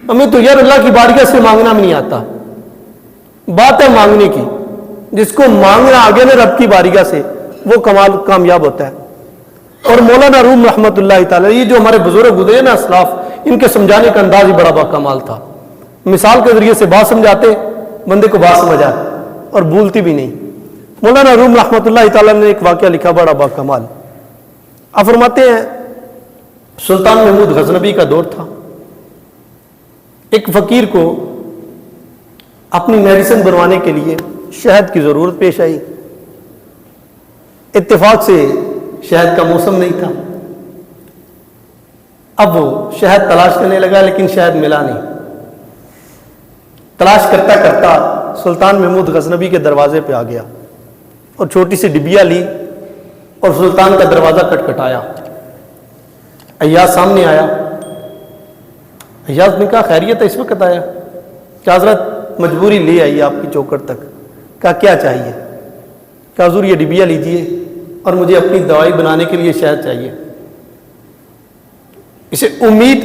ہمیں تو یار اللہ کی بارگاہ سے مانگنا بھی نہیں آتا. بات ہے مانگنے کی. جس کو مانگنا آگے میں رب کی بارگاہ سے وہ کامیاب ہوتا ہے. اور مولانا روم رحمۃ اللہ تعالی، یہ جو ہمارے بزرگ گزرے نا اسلاف، ان کے سمجھانے کا انداز ہی بڑا باکمال تھا. مثال کے ذریعے سے بات سمجھاتے، بندے کو بات سمجھ آتی اور بھولتی بھی نہیں. مولانا روم رحمۃ اللہ تعالی نے ایک واقعہ لکھا بڑا باکمال. آپ فرماتے ہیں سلطان محمود غزنوی کا دور تھا. ایک فقیر کو اپنی میڈیسن بنوانے کے لیے شہد کی ضرورت پیش آئی. اتفاق سے شہد کا موسم نہیں تھا. اب وہ شہد تلاش کرنے لگا لیکن شہد ملا نہیں. تلاش کرتا کرتا سلطان محمود غزنوی کے دروازے پہ آ گیا اور چھوٹی سی ڈبیا لی اور سلطان کا دروازہ کٹکھٹایا. ایاز سامنے آیا. ایاز نے کہا خیریت ہے، اس وقت آیا؟ کیا حضرت مجبوری لے آئی آپ کی چوکر تک. کہا کیا چاہیے؟ کہا حضور یہ ڈبیا لیجئے اور مجھے اپنی دوائی بنانے کے لیے شہد چاہیے. اسے امید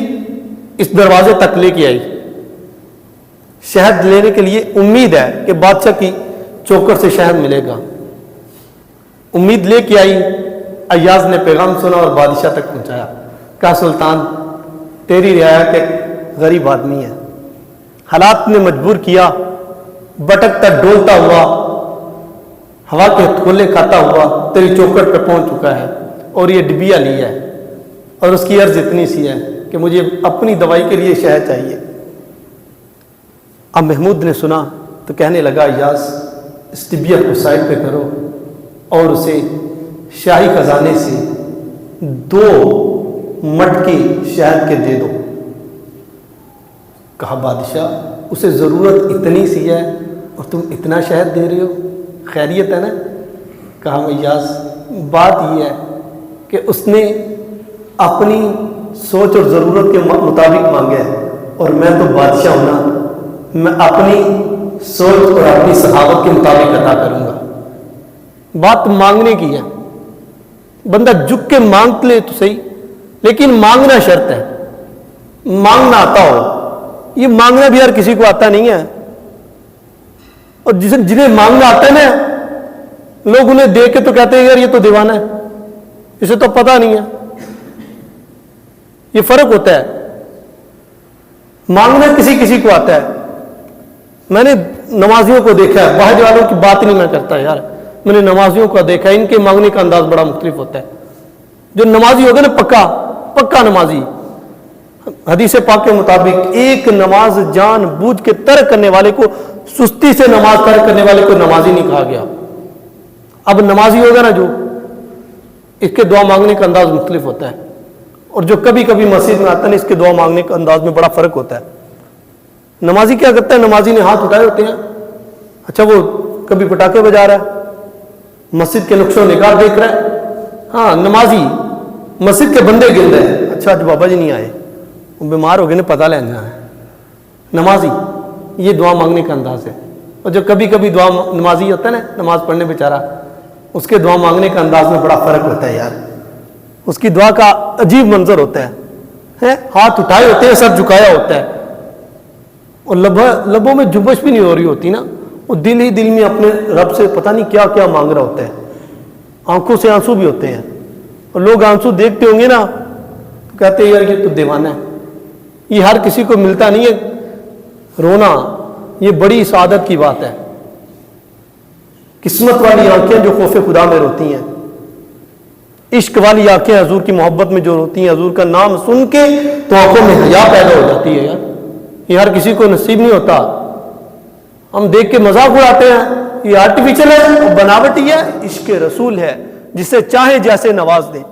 اس دروازے تک لے کے آئی. شہد لینے کے لیے امید ہے کہ بادشاہ کی چوکر سے شہد ملے گا. امید لے کے آئی. ایاز نے پیغام سنا اور بادشاہ تک پہنچایا. کہا سلطان تیری رعایا کے غریب آدمی ہے، حالات نے مجبور کیا، بٹکتا ڈولتا ہوا، ہوا کے ہتھولے کھاتا ہوا تیری چوکر پہ پہنچ چکا ہے اور یہ ڈبیا لی ہے اور اس کی عرض اتنی سی ہے کہ مجھے اپنی دوائی کے لیے شہد چاہیے. اب محمود نے سنا تو کہنے لگا ایاز اس ڈبیا کو سائڈ پہ کرو اور اسے شاہی خزانے سے 2 مٹکے شہد کے دے دو. کہا بادشاہ اسے ضرورت اتنی سی ہے اور تم اتنا شہد دے رہے ہو، خیریت ہے نا؟ کہا ایاز بات یہ ہے کہ اس نے اپنی سوچ اور ضرورت کے مطابق مانگا ہے اور میں تو بادشاہ ہوں نا، میں اپنی سوچ اور اپنی سخاوت کے مطابق عطا کروں گا. بات مانگنے کی ہے. بندہ جھک کے مانگ لے تو صحیح، لیکن مانگنا شرط ہے. مانگنا آتا ہو. یہ مانگنا بھی ہر کسی کو آتا نہیں ہے. اور جنہیں مانگنا آتا ہے نا، لوگ انہیں دیکھ کے تو کہتے ہیں یار یہ تو دیوانہ ہے، اسے تو پتہ نہیں ہے. یہ فرق ہوتا ہے. مانگنا کسی کسی کو آتا ہے. میں نے نمازیوں کو دیکھا ہے، باہر والوں کی بات نہیں میں کرتا یار، میں نے نمازیوں کو دیکھا ہے، ان کے مانگنے کا انداز بڑا مختلف ہوتا ہے. جو نمازی ہوگا نا پکا نمازی، حدیث پاک کے مطابق ایک نماز جان بوجھ کے ترک کرنے والے کو، سستی سے نماز ترک کرنے والے کو نمازی نہیں کہا گیا. اب نمازی ہوگا نا جو، اس کے دعا مانگنے کا انداز مختلف ہوتا ہے. اور جو کبھی کبھی مسجد میں آتا ہے نا، اس کے دعا مانگنے کا انداز میں بڑا فرق ہوتا ہے. نمازی کیا کرتا ہے؟ نمازی نے ہاتھ اٹھائے ہوتے ہیں، اچھا وہ کبھی پٹاخے بجا رہا ہے، مسجد کے نقش و نگار دیکھ رہا ہے. ہاں نمازی مسجد کے بندے گن رہے ہیں، اچھا آج بابا جی نہیں آئے، وہ بیمار ہو گئے نا، پتہ لینا ہے. نمازی یہ دعا مانگنے کا انداز ہے. اور جو کبھی کبھی دعا نمازی ہوتا ہے نا، نماز پڑھنے بیچارہ، اس کے دعا مانگنے کا انداز میں بڑا فرق ہوتا ہے یار. اس کی دعا کا عجیب منظر ہوتا ہے، ہاتھ اٹھائے ہوتے ہیں، سر جھکایا ہوتا ہے اور لبوں میں جنبش بھی نہیں ہو رہی ہوتی نا، وہ دل ہی دل میں اپنے رب سے پتہ نہیں کیا کیا مانگ رہا ہوتا ہے. آنکھوں سے آنسو بھی ہوتے ہیں اور لوگ آنسو دیکھتے ہوں گے نا تو کہتے ہیں یار یہ تو دیوانہ ہے. یہ ہر کسی کو ملتا نہیں ہے رونا. یہ بڑی سعادت کی بات ہے. قسمت والی آنکھیں جو خوف خدا میں روتی ہیں، عشق والی آنکھیں حضور کی محبت میں جو روتی ہیں، حضور کا نام سن کے تو آنکھوں میں حیا پیدا ہو جاتی ہے. یار یہ ہر کسی کو نصیب نہیں ہوتا. ہم دیکھ کے مذاق اڑاتے ہیں، یہ آرٹیفیشل ہے، بناوٹی ہے. عشق رسول ہے جسے چاہے جیسے نواز دیں.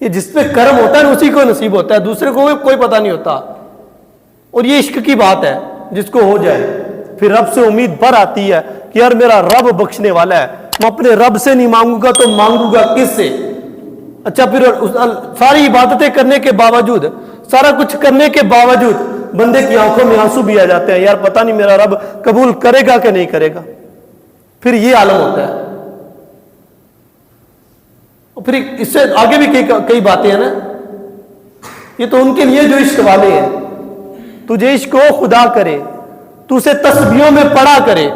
یہ جس پہ کرم ہوتا ہے اسی کو نصیب ہوتا ہے، دوسرے کو کوئی پتہ نہیں ہوتا. اور یہ عشق کی بات ہے، جس کو ہو جائے پھر رب سے امید بھر آتی ہے کہ یار میرا رب بخشنے والا ہے، میں اپنے رب سے نہیں مانگوں گا تو مانگوں گا کس سے؟ اچھا پھر ساری عبادتیں کرنے کے باوجود، سارا کچھ کرنے کے باوجود بندے کی آنکھوں میں آنسو بھی آ جاتے ہیں، یار پتہ نہیں میرا رب قبول کرے گا کہ نہیں کرے گا. پھر یہ عالم ہوتا ہے. اور پھر اس سے آگے بھی کئی باتیں ہیں نا. یہ تو ان کے لیے جو عشق والے ہیں. تجھے عشق ہو خدا کرے، تو اسے تسبیحوں میں پڑھا کرے،